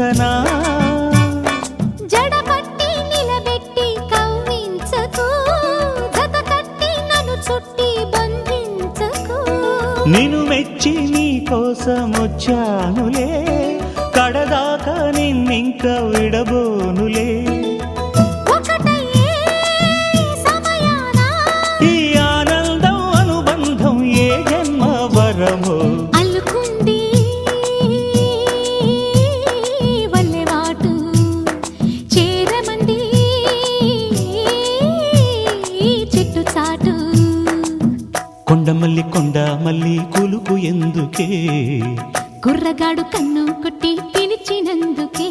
చూపించనా జడపట్టి నిలబెట్టి కవ్వించకు జత కట్టి నన్ను చుట్టి బంధించకు నిన్ను మెచ్చి నీ కోసం వచ్చానులే కడదాకా నిన్నింక విడబోనులే ఒకటయ్యే సమయాన ఈ ఆనందం అనుబంధం ఏ జన్మ వరమో అల్లుకుంది వల్లెవాటు చేరమంది చెట్టు చాటు కొండ మల్లి కులుకు ఎందుకే కుర్రగాడు కన్ను కొట్టి పిలిచినందుకే